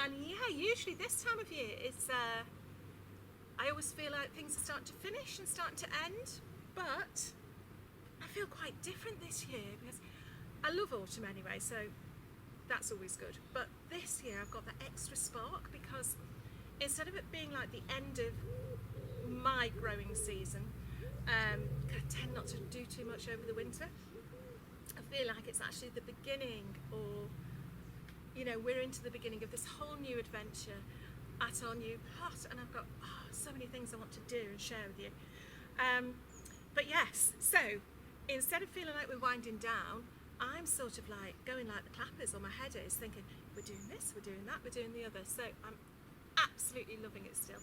And yeah, usually this time of year, it's I always feel like things are starting to finish and starting to end, but I feel quite different this year because I love autumn anyway, so that's always good. But this year I've got that extra spark because instead of it being like the end of my growing season, I tend not to do too much over the winter. I feel like it's actually the beginning, or you know, we're into the beginning of this whole new adventure at our new plot, and I've got so many things I want to do and share with you. But yes, so instead of feeling like we're winding down, I'm sort of like going like the clappers, or my head is thinking, we're doing this, we're doing that, we're doing the other. So I'm absolutely loving it still.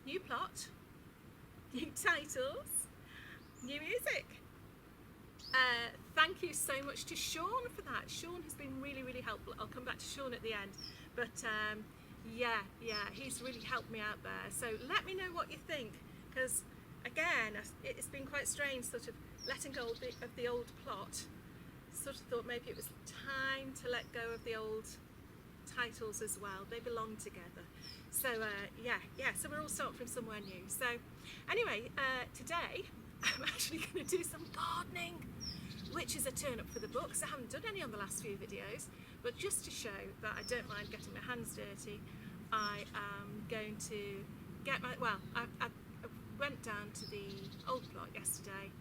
New plot, new titles, new music. Thank you so much to Sean for that. Sean has been really, really helpful. I'll come back to Sean at the end. But yeah, he's really helped me out there. So let me know what you think, because again, it's been quite strange sort of letting go of the old plot. Sort of thought maybe it was time to let go of the old titles as well. They belong together. So yeah, so we're all starting from somewhere new. So anyway, today I'm actually going to do some gardening, which is a turn up for the books. I haven't done any on the last few videos, but just to show that I don't mind getting my hands dirty, I am going to get my, well, I went down to the old plot yesterday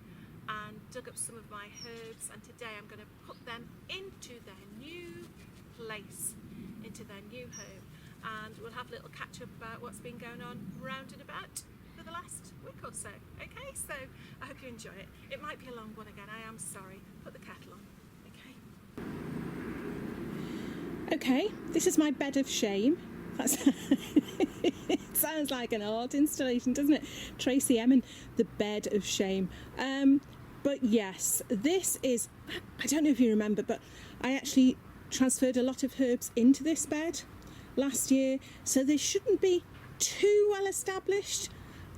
and dug up some of my herbs, and today I'm going to put them into their new place, into their new home, and we'll have a little catch up about what's been going on round and about for the last week or so. Okay, so I hope you enjoy it. It might be a long one again, I am sorry. Put the kettle on. Okay, this is my bed of shame. That's it sounds like an art installation, doesn't it? Tracy Emin, the bed of shame. But yes, this is, I don't know if you remember, but I actually transferred a lot of herbs into this bed last year, so they shouldn't be too well established,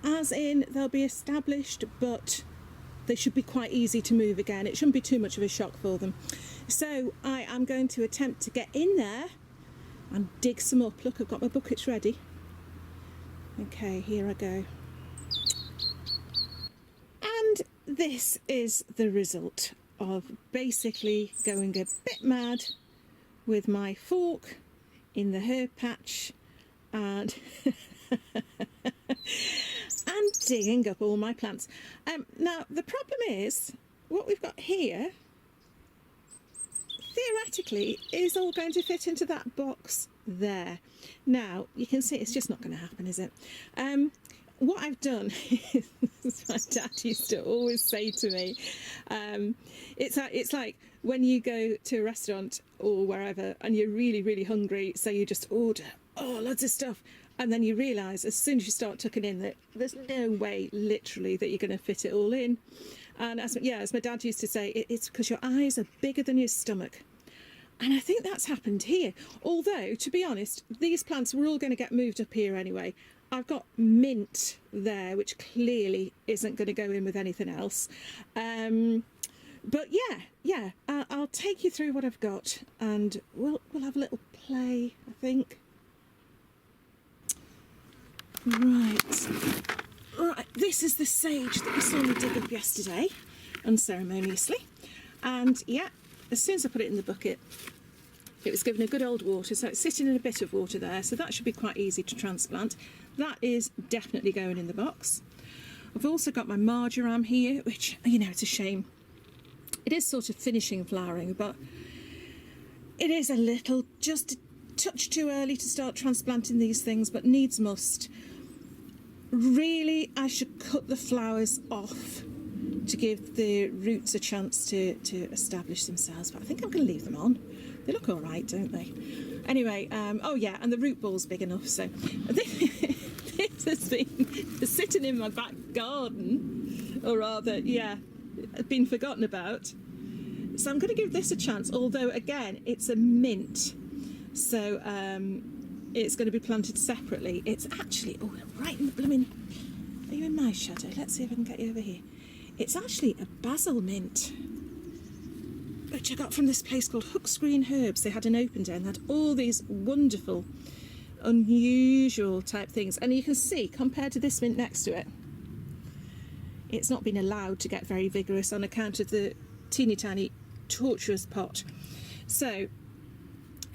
as in they'll be established, but they should be quite easy to move again. It shouldn't be too much of a shock for them. So I am going to attempt to get in there and dig some up. Look, I've got my buckets ready. Okay, here I go. And this is the result of basically going a bit mad with my fork in the herb patch and and digging up all my plants. Now the problem is, what we've got here theoretically is all going to fit into that box there. Now you can see it's just not going to happen, is it? What I've done is, my dad used to always say to me, it's like when you go to a restaurant or wherever and you're really, really hungry, so you just order loads of stuff, and then you realise as soon as you start tucking in that there's no way literally that you're going to fit it all in. And as my dad used to say, it's because your eyes are bigger than your stomach. And I think that's happened here. Although, to be honest, these plants were all going to get moved up here anyway. I've got mint there, which clearly isn't going to go in with anything else. But yeah, I'll take you through what I've got, and we'll have a little play, I think. Right, this is the sage that you saw me dig up yesterday, unceremoniously. And yeah, as soon as I put it in the bucket, it was given a good old water, so it's sitting in a bit of water there, so that should be quite easy to transplant. That is definitely going in the box. I've also got my marjoram here, which, you know, it's a shame. It is sort of finishing flowering, but it is a little, just a touch too early to start transplanting these things, but needs must. Really, I should cut the flowers off to give the roots a chance to establish themselves, but I think I'm going to leave them on. They look all right, don't they? Anyway, oh yeah, and the root ball's big enough, so this has been sitting in my back garden, or rather, yeah, been forgotten about. So I'm going to give this a chance, although again, it's a mint, so it's going to be planted separately. It's actually, oh, right in the blooming, are you in my shadow? Let's see if I can get you over here. It's actually a basil mint, which I got from this place called Hook's Green Herbs. They had an open day and they had all these wonderful unusual type things. And you can see, compared to this mint next to it, it's not been allowed to get very vigorous on account of the teeny tiny tortuous pot. So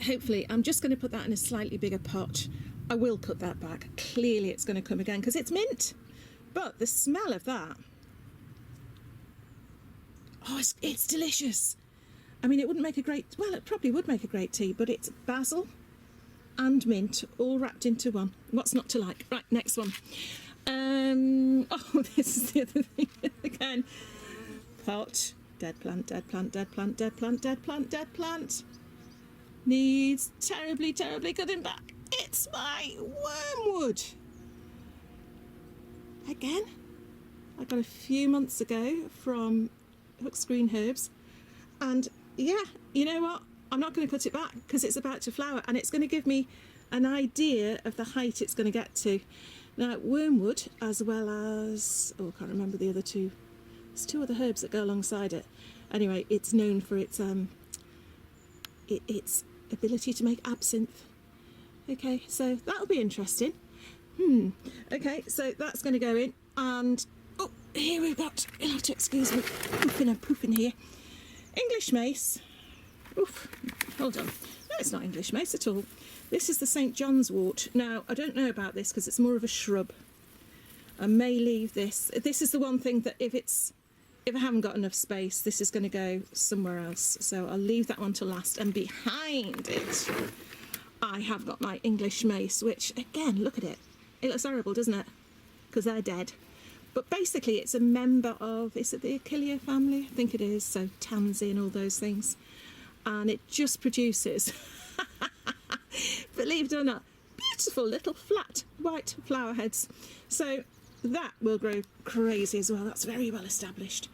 hopefully I'm just going to put that in a slightly bigger pot. I will cut that back. Clearly it's going to come again because it's mint. But the smell of that, oh, it's delicious. I mean, it wouldn't make a great, well, it probably would make a great tea, but it's basil and mint all wrapped into one. What's not to like? Right, next one. Oh, this is the other thing again. Pot, dead plant, dead plant, dead plant, dead plant, dead plant, dead plant. Needs terribly, terribly cutting back. It's my wormwood. Again, I got a few months ago from Hook's Green Herbs, and yeah, you know what? I'm not going to cut it back because it's about to flower, and it's going to give me an idea of the height it's going to get to. Now, wormwood, as well as, oh, I can't remember the other two. There's two other herbs that go alongside it. Anyway, it's known for its ability to make absinthe. Okay, so that'll be interesting. Okay, so that's going to go in, and oh, here we've got, you'll have to excuse me, poofing and poofing here. English mace. Oof, hold on. No, it's not English mace at all. This is the St. John's wort. Now, I don't know about this because it's more of a shrub. I may leave this. This is the one thing that if I haven't got enough space, this is going to go somewhere else. So I'll leave that one to last. And behind it, I have got my English mace, which, again, look at it. It looks horrible, doesn't it? Because they're dead. But basically, it's a member of, is it the Achillea family? I think it is. So tansy and all those things. And it just produces, believe it or not, beautiful little flat white flower heads. So that will grow crazy as well. That's very well established,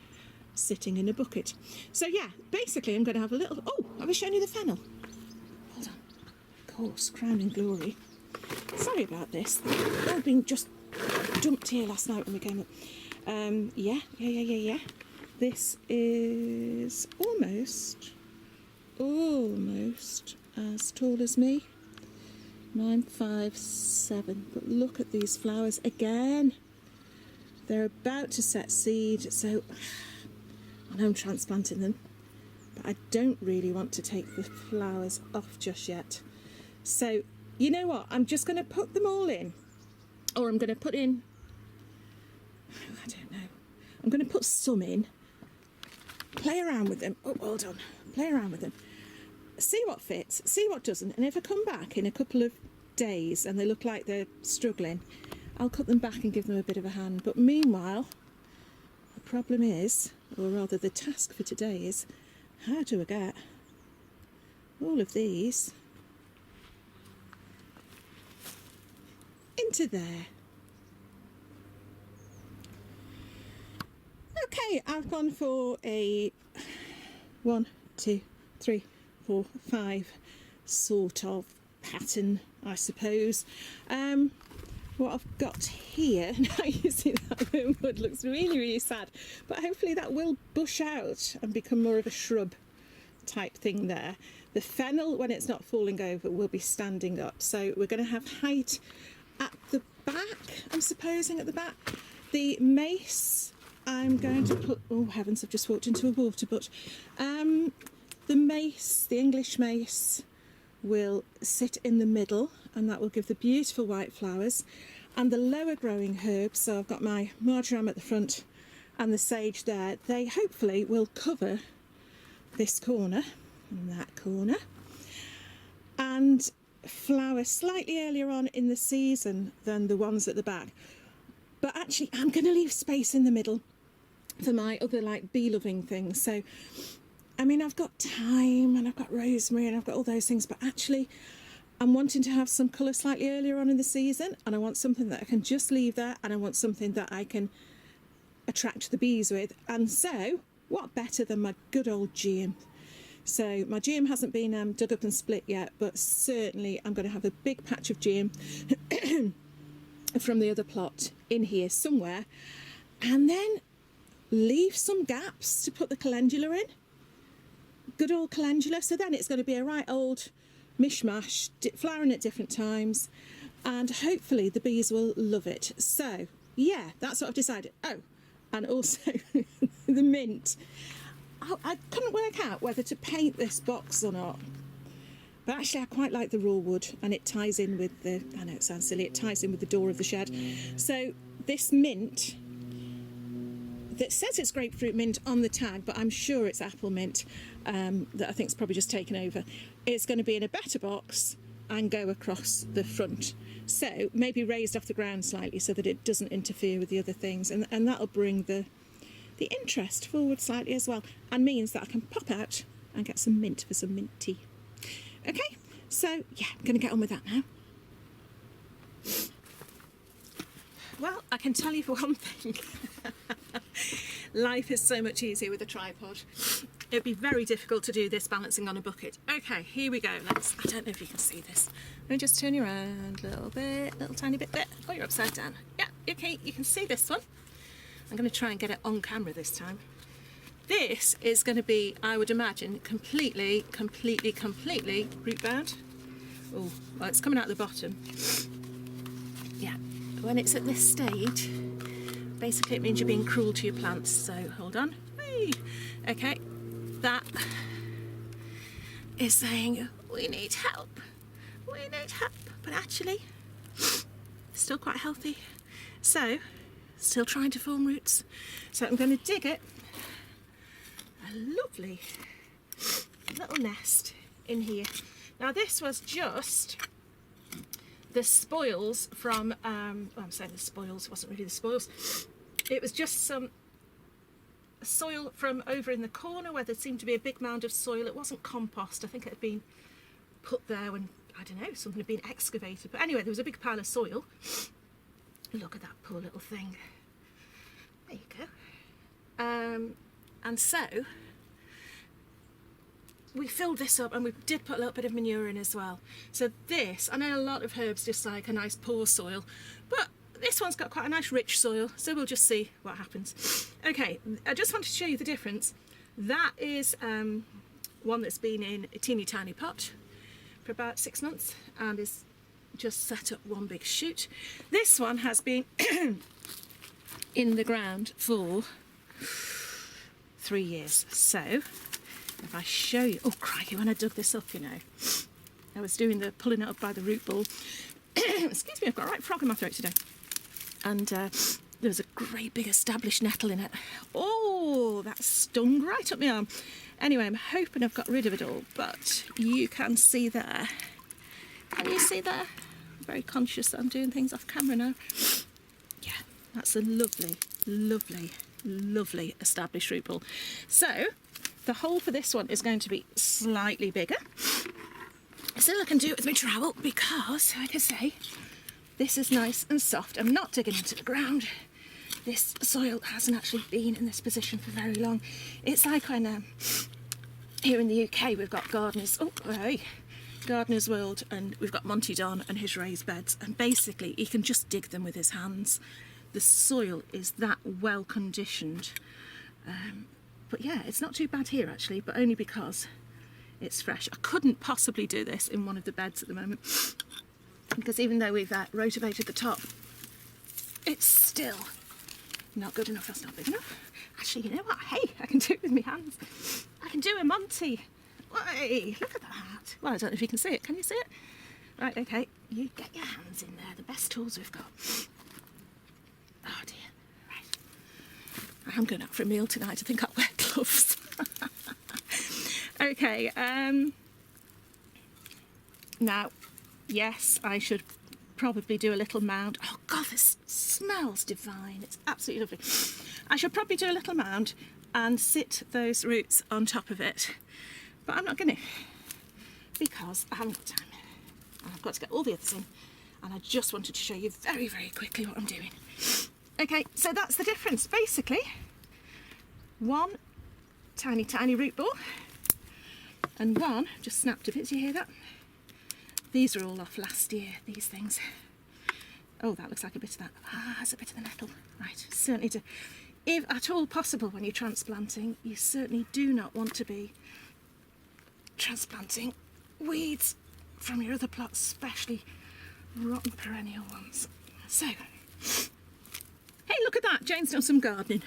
sitting in a bucket. So yeah, basically I'm going to have a little, oh, have I shown you the fennel? Hold on. Of course, crowning glory. Sorry about this. They've all been just dumped here last night when we came up. Yeah. This is almost as tall as me. 9'5", but look at these flowers again. They're about to set seed, so I know I'm transplanting them, but I don't really want to take the flowers off just yet. So you know what, I'm just going to put them all in, or I'm going to put in, I don't know, I'm going to put some in, play around with them, oh hold on, play around with them, see what fits, see what doesn't, and if I come back in a couple of days and they look like they're struggling, I'll cut them back and give them a bit of a hand. But meanwhile, the problem is, or rather the task for today is, how do I get all of these into there? Okay, I've gone for a 1, 2, 3, 4, 5 sort of pattern, I suppose. What I've got here, now you see that wormwood looks really, really sad, but hopefully that will bush out and become more of a shrub type thing there. The fennel, when it's not falling over, will be standing up. So we're going to have height at the back, I'm supposing at the back. The mace, I'm going to put, oh heavens, I've just walked into a water butt. The mace, the English mace, will sit in the middle, and that will give the beautiful white flowers. And the lower growing herbs, so I've got my marjoram at the front and the sage there, they hopefully will cover this corner and that corner and flower slightly earlier on in the season than the ones at the back. But actually I'm going to leave space in the middle for my other like bee loving things. So I mean, I've got thyme and I've got rosemary and I've got all those things, but actually I'm wanting to have some colour slightly earlier on in the season, and I want something that I can just leave there, and I want something that I can attract the bees with. And so what better than my good old geum? So my geum hasn't been dug up and split yet, but certainly I'm going to have a big patch of geum from the other plot in here somewhere, and then leave some gaps to put the calendula in. Good old calendula. So then it's going to be a right old mishmash, flowering at different times, and hopefully the bees will love it. So yeah, that's what I've decided. Oh, and also the mint. I couldn't work out whether to paint this box or not, but actually I quite like the raw wood, and it ties in with the, I know it sounds silly, it ties in with the door of the shed. So this mint, that says it's grapefruit mint on the tag, but I'm sure it's apple mint, that I think is probably just taken over. It's going to be in a better box and go across the front. So maybe raised off the ground slightly so that it doesn't interfere with the other things, and that'll bring the interest forward slightly as well, and means that I can pop out and get some mint for some mint tea. Okay, so yeah, I'm going to get on with that now. Well, I can tell you for one thing, life is so much easier with a tripod. It'd be very difficult to do this balancing on a bucket. Okay, here we go. I don't know if you can see this. Let me just turn you around a little bit, little tiny bit there. Oh, you're upside down. Yeah, okay, you can see this one. I'm going to try and get it on camera this time. This is going to be, I would imagine, completely root bound. Oh, well, it's coming out the bottom. Yeah, when it's at this stage, basically it means you're being cruel to your plants. So hold on. Whee! Okay, that is saying we need help. We need help, but actually, still quite healthy. So, still trying to form roots. So I'm going to dig it a lovely little nest in here. Now this was just the spoils from, well, I'm saying the spoils, it wasn't really the spoils. It was just some soil from over in the corner where there seemed to be a big mound of soil. It wasn't compost, I think it had been put there when, I don't know, something had been excavated. But anyway, there was a big pile of soil. Look at that poor little thing. There you go. And so we filled this up, and we did put a little bit of manure in as well. So this, I know a lot of herbs just like a nice poor soil, but this one's got quite a nice rich soil, so we'll just see what happens. Okay, I just wanted to show you the difference. That is one that's been in a teeny tiny pot for about 6 months and is just set up one big shoot. This one has been in the ground for 3 years. So if I show you, oh crikey, when I dug this up, you know, I was doing the pulling it up by the root ball. Excuse me, I've got a right frog in my throat today. And there was a great big established nettle in it. Oh, that stung right up my arm. Anyway, I'm hoping I've got rid of it all, but you can see there. Can you see there? I'm very conscious that I'm doing things off camera now. Yeah, that's a lovely, lovely, lovely established root ball. So the hole for this one is going to be slightly bigger. Still I can do it with my trowel because, like I say, this is nice and soft. I'm not digging into the ground. This soil hasn't actually been in this position for very long. It's like when here in the UK we've got gardeners, Gardener's World, and we've got Monty Don and his raised beds, and basically he can just dig them with his hands. The soil is that well conditioned. But yeah, it's not too bad here actually, but only because it's fresh. I couldn't possibly do this in one of the beds at the moment, because even though we've rotavated the top, it's still not good enough. That's not big enough. Actually, you know what? Hey, I can do it with my hands. I can do a Monty. Hey, look at that. Well, I don't know if you can see it. Can you see it? Right, okay. You get your hands in there. The best tools we've got. Oh dear. Right. I'm going out for a meal tonight. I think I'll wear gloves. Okay. Now, yes, I should probably do a little mound. Oh God, this smells divine. It's absolutely lovely. I should probably do a little mound and sit those roots on top of it. But I'm not going to, because I haven't got time. And I've got to get all the others in. And I just wanted to show you very, very quickly what I'm doing. Okay, so that's the difference. Basically, one tiny, tiny root ball. And one, just snapped a bit, do you hear that? These are all off last year, these things. Oh, that looks like a bit of that. Ah, there's a bit of the nettle. Right, certainly do. If at all possible when you're transplanting, you certainly do not want to be transplanting weeds from your other plots, especially rotten perennial ones. So, hey, look at that, Jane's done some gardening.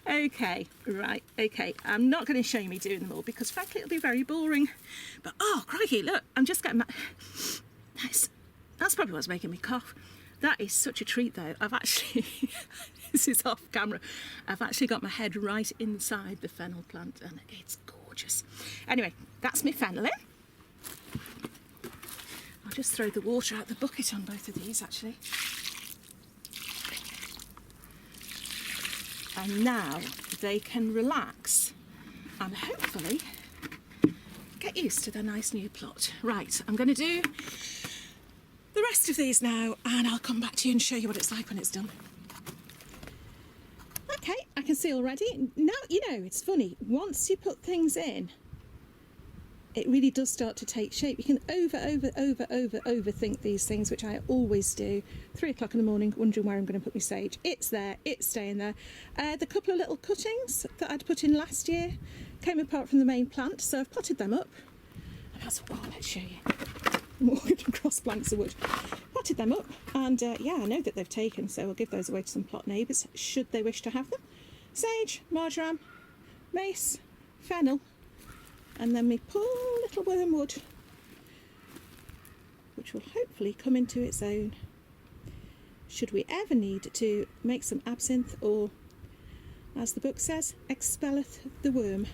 Okay, right, okay, I'm not going to show you me doing them all because frankly it'll be very boring. But oh crikey, look, I'm just getting my... That's probably what's making me cough. That is such a treat though. I've actually, this is off camera, I've actually got my head right inside the fennel plant and it's gorgeous. Anyway, that's my fennel in. I'll just throw the water out the bucket on both of these actually. And now they can relax and hopefully get used to their nice new plot. Right, I'm going to do the rest of these now and I'll come back to you and show you what it's like when it's done. Okay, I can see already. Now, you know, it's funny, once you put things in, it really does start to take shape. You can overthink these things, which I always do. 3 o'clock in the morning, wondering where I'm going to put my sage. It's there, it's staying there. The couple of little cuttings that I'd put in last year came apart from the main plant, so I've potted them up. And that's, oh, let's show you. I'm walking across planks of wood. Potted them up, and yeah, I know that they've taken, so I'll give those away to some plot neighbours, should they wish to have them. Sage, marjoram, mace, fennel, and then my poor little wormwood, which will hopefully come into its own should we ever need to make some absinthe or, as the book says, expelleth the worm.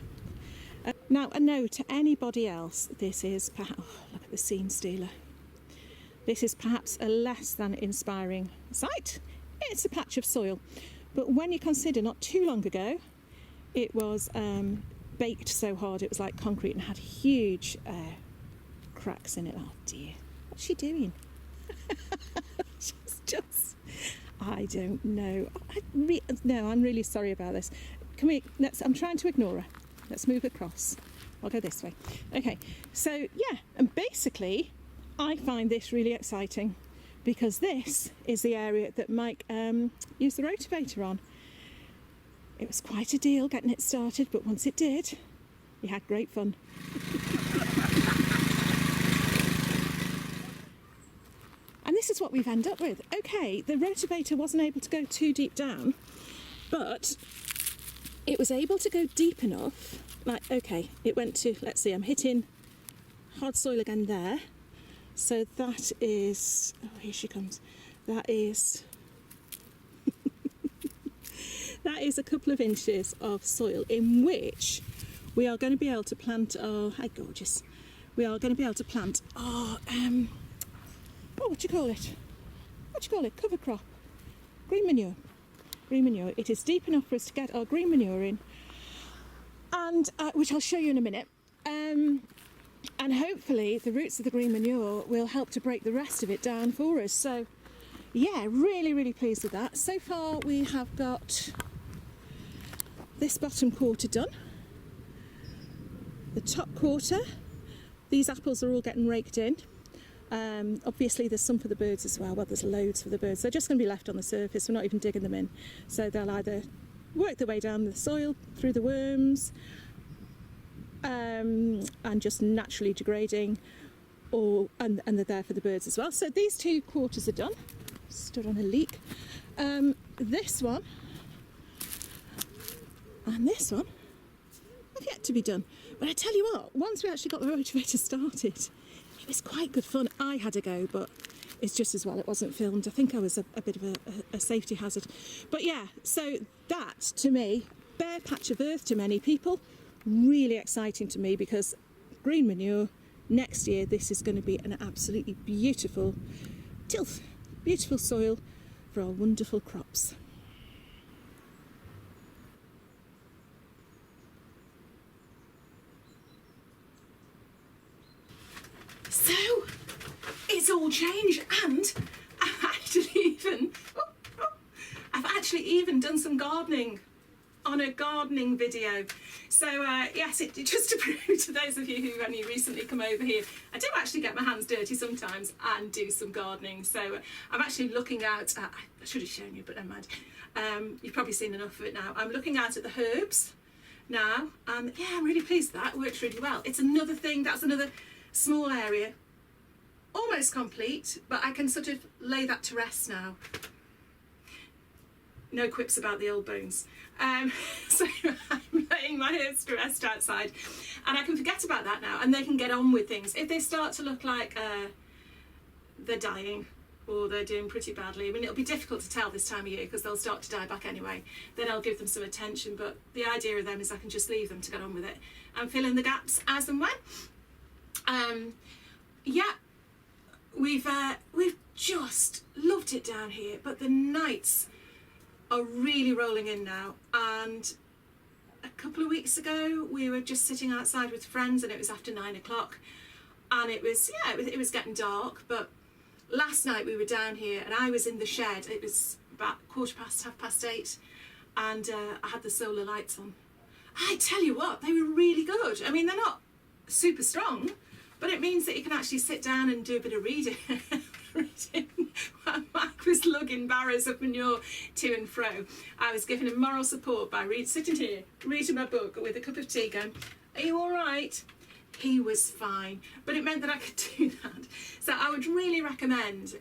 Now, a note to anybody else, this is perhaps, oh, look at the scene stealer. This is perhaps a less than inspiring sight. It's a patch of soil, but when you consider not too long ago, it was baked so hard it was like concrete and had huge cracks in it. Oh dear, what's she doing? She's just, I don't know. No, I'm really sorry about this. Can we, I'm trying to ignore her. Let's move across. I'll go this way. Okay, so yeah, and basically I find this really exciting because this is the area that Mike used the rotavator on. It was quite a deal getting it started, but once it did, he had great fun. And this is what we've ended up with. Okay, the rotavator wasn't able to go too deep down, but it was able to go deep enough. Like, okay, it went to, let's see, I'm hitting hard soil again there. So that is, oh, here she comes. That is... that is a couple of inches of soil in which we are going to be able to plant our, hi gorgeous, we are going to be able to plant our, oh, what do you call it? What do you call it? Cover crop. Green manure. Green manure. It is deep enough for us to get our green manure in, and which I'll show you in a minute. And hopefully the roots of the green manure will help to break the rest of it down for us. So yeah, really, really pleased with that. So far we have got this bottom quarter done. The top quarter, these apples are all getting raked in. Obviously there's some for the birds as well. Well, there's loads for the birds. They're just going to be left on the surface. We're not even digging them in. So they'll either work their way down the soil through the worms and just naturally degrading, or and they're there for the birds as well. So these 2 quarters are done. Stood on a leak. This one and this one have yet to be done. But I tell you what, once we actually got the rotavator started, it was quite good fun. I had a go, but it's just as well it wasn't filmed. I think I was a bit of a safety hazard. But yeah, so that, to me, bare patch of earth to many people, really exciting to me, because green manure, next year this is going to be an absolutely beautiful tilth, beautiful soil for our wonderful crops. So it's all changed, and I've actually even done some gardening on a gardening video. So yes, just to prove to those of you who only recently come over here, I do actually get my hands dirty sometimes and do some gardening. So I'm actually looking out at, I should have shown you, but never mind. You've probably seen enough of it now. I'm looking out at the herbs now, and yeah, I'm really pleased that works really well. It's another thing, that's another Small area, almost complete, but I can sort of lay that to rest now. No quips about the old bones. So I'm laying my herbs to rest outside, and I can forget about that now, and they can get on with things. If they start to look like they're dying or they're doing pretty badly, I mean, it'll be difficult to tell this time of year because they'll start to die back anyway, then I'll give them some attention, but the idea of them is I can just leave them to get on with it and fill in the gaps as and when. Yeah, we've just loved it down here, but the nights are really rolling in now. And a couple of weeks ago we were just sitting outside with friends, and it was after 9 o'clock, and it was getting dark. But last night we were down here and I was in the shed. It was about 8:15, and I had the solar lights on. I tell you what, they were really good. I mean, they're not super strong, but it means that you can actually sit down and do a bit of reading. While Mike was lugging barrows of manure to and fro, I was giving him moral support by sitting here reading my book with a cup of tea going, "Are you all right?" He was fine, but it meant that I could do that. So I would really recommend,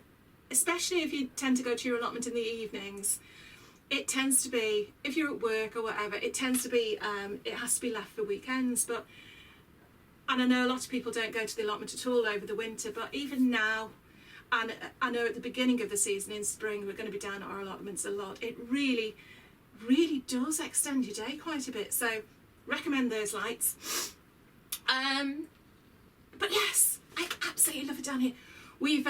especially if you tend to go to your allotment in the evenings, it tends to be, if you're at work or whatever, it tends to be, it has to be left for weekends. But, and I know a lot of people don't go to the allotment at all over the winter, but even now, and I know at the beginning of the season in spring we're going to be down at our allotments a lot, it really, really does extend your day quite a bit. So recommend those lights. But yes, I absolutely love it down here. We've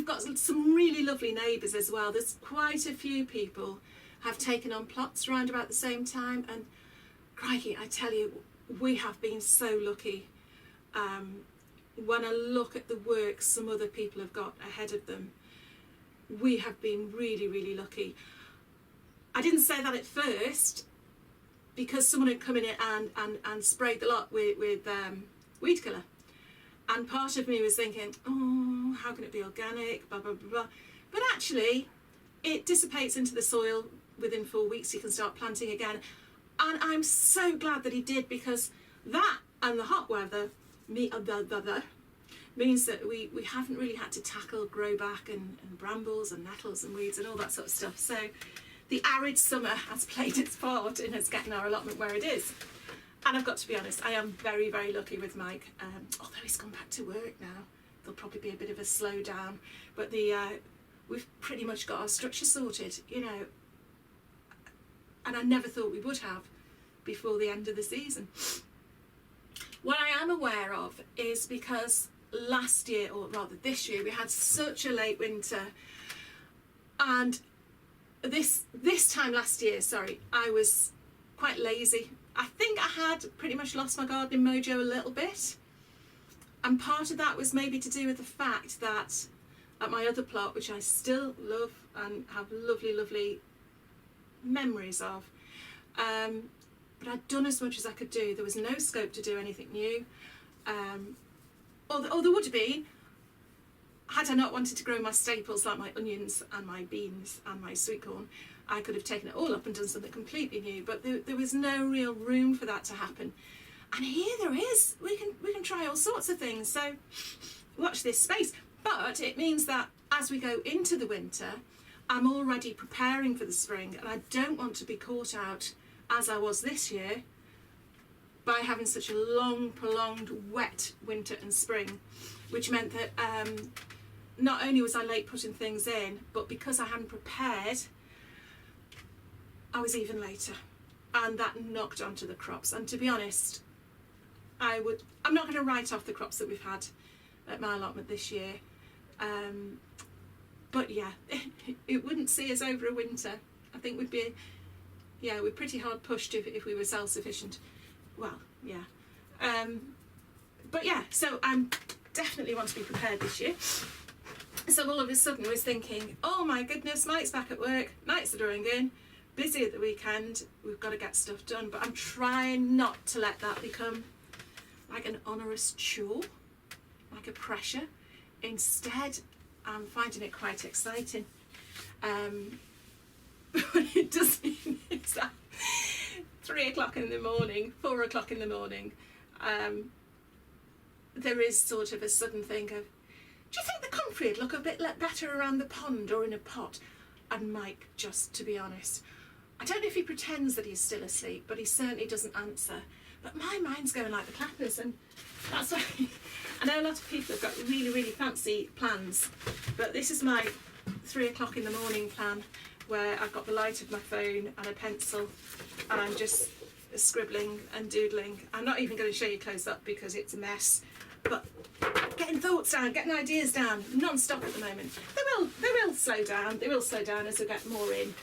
got some really lovely neighbours as well. There's quite a few people have taken on plots around about the same time, and crikey, I tell you, we have been so lucky. When I look at the work some other people have got ahead of them, we have been really, really lucky. I didn't say that at first because someone had come in and sprayed the lot with weed killer. And part of me was thinking, oh, how can it be organic, blah, blah, blah, blah. But actually, it dissipates into the soil. Within 4 weeks, you can start planting again. And I'm so glad that he did, because that and the hot weather means that we haven't really had to tackle grow back and brambles and nettles and weeds and all that sort of stuff. So the arid summer has played its part in us getting our allotment where it is. And I've got to be honest, I am very, very lucky with Mike. Although he's gone back to work now, there'll probably be a bit of a slowdown. But we've pretty much got our structure sorted, you know. And I never thought we would have before the end of the season. What I am aware of is because last year, or rather this year, we had such a late winter. And this time last year, I was quite lazy. I think I had pretty much lost my gardening mojo a little bit, and part of that was maybe to do with the fact that at my other plot, which I still love and have lovely, lovely memories of, but I'd done as much as I could do. There was no scope to do anything new, or there would have been had I not wanted to grow my staples like my onions and my beans and my sweet corn. I could have taken it all up and done something completely new, but there was no real room for that to happen. And here there is. We can try all sorts of things. So watch this space. But it means that as we go into the winter, I'm already preparing for the spring, and I don't want to be caught out, as I was this year, by having such a long, prolonged, wet winter and spring, which meant that not only was I late putting things in, but because I hadn't prepared, I was even later, and that knocked onto the crops. And to be honest, I'm not going to write off the crops that we've had at my allotment this year, but yeah, it wouldn't see us over a winter. I think we're pretty hard pushed if we were self-sufficient. Well, yeah, but yeah, so I definitely want to be prepared this year. So all of a sudden I was thinking, oh my goodness, Mike's back at work, nights are drawing in, busy at the weekend, we've got to get stuff done. But I'm trying not to let that become like an onerous chore, like a pressure. Instead, I'm finding it quite exciting. But it does mean it's at 3 o'clock in the morning, 4 o'clock in the morning. there is sort of a sudden thing of, do you think the comfrey would look a bit better around the pond or in a pot? And Mike, just to be honest, I don't know if he pretends that he's still asleep, but he certainly doesn't answer. But my mind's going like the clappers, and that's why I know a lot of people have got really, really fancy plans, but this is my 3 o'clock in the morning plan, where I've got the light of my phone and a pencil, and I'm just scribbling and doodling. I'm not even going to show you close up because it's a mess, but getting thoughts down, getting ideas down, non-stop at the moment. They will slow down. They will slow down as we get more in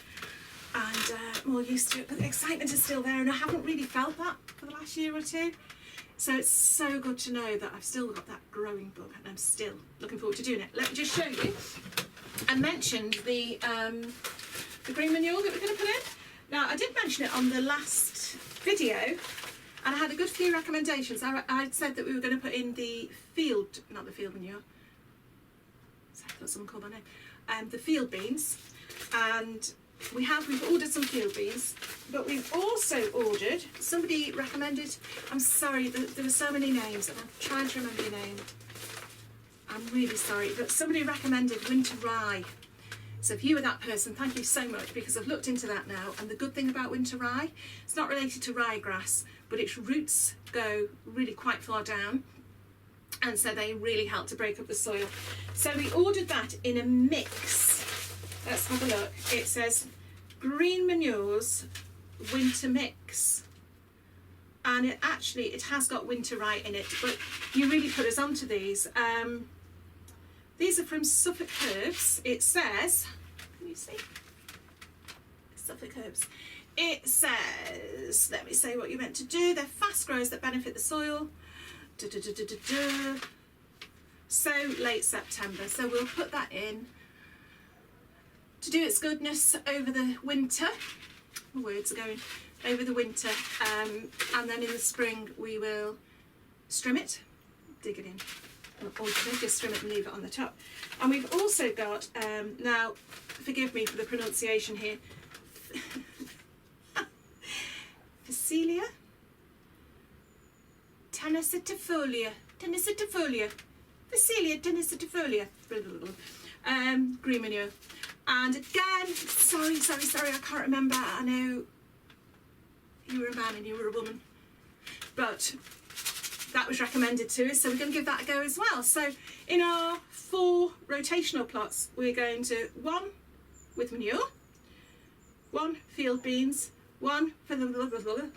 and more used to it. But the excitement is still there, and I haven't really felt that for the last year or two. So it's so good to know that I've still got that growing bug, and I'm still looking forward to doing it. Let me just show you. I mentioned the green manure that we're going to put in. Now, I did mention it on the last video, and I had a good few recommendations. I said that we were going to put in the field, not the field manure. I thought someone called my name. The field beans, and we've ordered some field beans, but we've also ordered. Somebody recommended. I'm sorry, there were so many names, and I'm trying to remember your name. I'm really sorry, but somebody recommended winter rye. So if you were that person, thank you so much, because I've looked into that now, and the good thing about winter rye, it's not related to ryegrass, but its roots go really quite far down, and so they really help to break up the soil. So we ordered that in a mix. Let's have a look. It says green manures winter mix, and it has got winter rye in it, but you really put us onto these. These are from Suffolk Herbs. It says, can you see? Suffolk Herbs. It says, let me say what you're meant to do. They're fast growers that benefit the soil. So late September. So we'll put that in to do its goodness over the winter. My words are going over the winter. And then in the spring we will strim it, dig it in. Or just trim it and leave it on the top. And we've also got, now forgive me for the pronunciation here, Phacelia tenacitifolia, Phacelia tenacitifolia, green manure. And again, sorry, I can't remember. I know you were a man and you were a woman, but that was recommended to us, so we're going to give that a go as well. So in our 4 rotational plots, we're going to 1 with manure, 1 field beans, 1 for the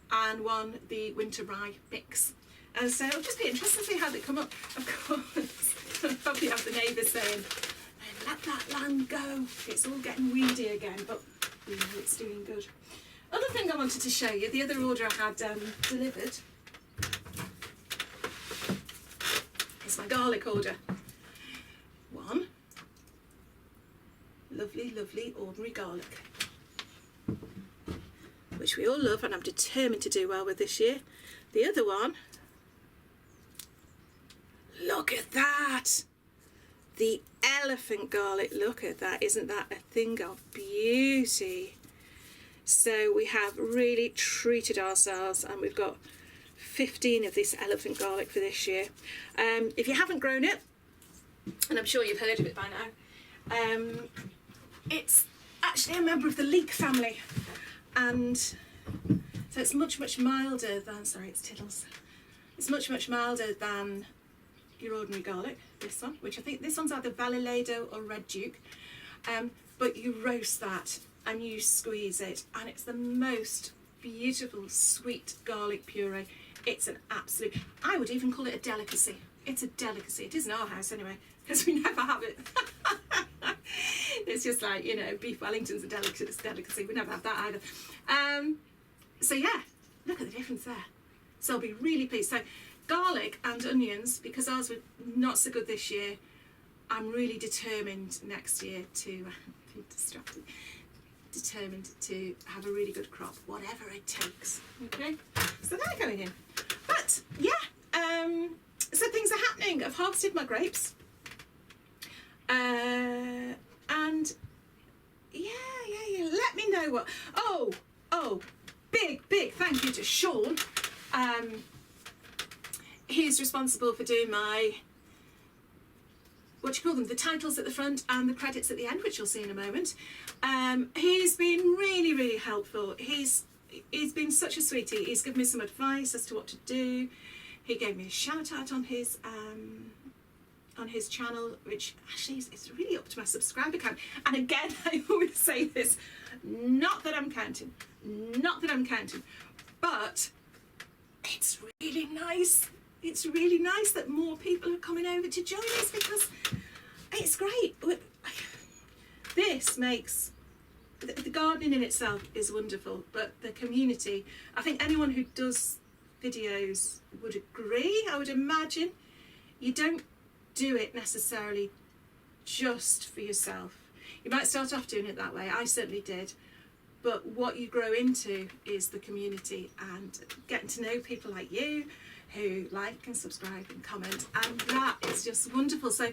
and 1 the winter rye mix. And so it'll just be interesting to see how they come up. Of course, I'll probably have the neighbours saying, let that land go, it's all getting weedy again, but we know it's doing good. Other thing I wanted to show you, the other order I had delivered, is my garlic order. 1 lovely ordinary garlic, which we all love, and I'm determined to do well with this year. The other one, look at that, the elephant garlic. Look at that, isn't that a thing of beauty? So we have really treated ourselves, and we've got 15 of this elephant garlic for this year. If you haven't grown it, and I'm sure you've heard of it by now, it's actually a member of the leek family, and so it's much milder than, sorry, it's Tiddles. It's much milder than your ordinary garlic, this one, which I think this one's either Valiledo or Red Duke, but you roast that and you squeeze it, and it's the most beautiful sweet garlic puree. It's an absolute, I would even call it a delicacy. It's a delicacy. It is in our house anyway, because we never have it. It's just like, you know, beef Wellington's a delicacy. We never have that either. So yeah, look at the difference there. So I'll be really pleased. So garlic and onions, because ours were not so good this year, I'm really determined next year to be distracted. Determined to have a really good crop, whatever it takes. Okay, so they're going in. But yeah, so things are happening. I've harvested my grapes, and yeah. Let me know what. Oh, big thank you to Sean. he's responsible for doing my, what do you call them, the titles at the front and the credits at the end, which you'll see in a moment. He's been really, really helpful. He's been such a sweetie. He's given me some advice as to what to do. He gave me a shout out on his channel, which actually is really up to my subscriber count. And again, I always say this, not that I'm counting, but it's really nice. It's really nice that more people are coming over to join us, because it's great. This makes, the gardening in itself is wonderful, but the community, I think anyone who does videos would agree, I would imagine. You don't do it necessarily just for yourself. You might start off doing it that way, I certainly did, but what you grow into is the community and getting to know people like you who like and subscribe and comment, and that is just wonderful. So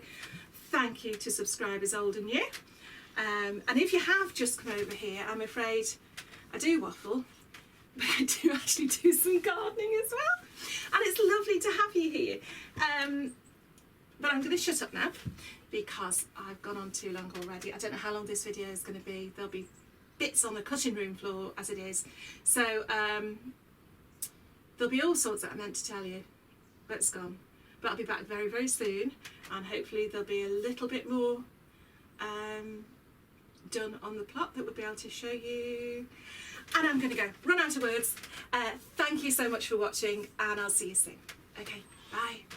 thank you to subscribers old and new. And if you have just come over here, I'm afraid I do waffle, but I do actually do some gardening as well, and it's lovely to have you here. But I'm going to shut up now because I've gone on too long already. I don't know how long this video is going to be. There'll be bits on the cutting room floor as it is, so there'll be all sorts that I meant to tell you, but it's gone. But I'll be back very, very soon, and hopefully there'll be a little bit more done on the plot that we'll be able to show you. And I'm going to go, run out of words. Thank you so much for watching, and I'll see you soon. Okay, bye.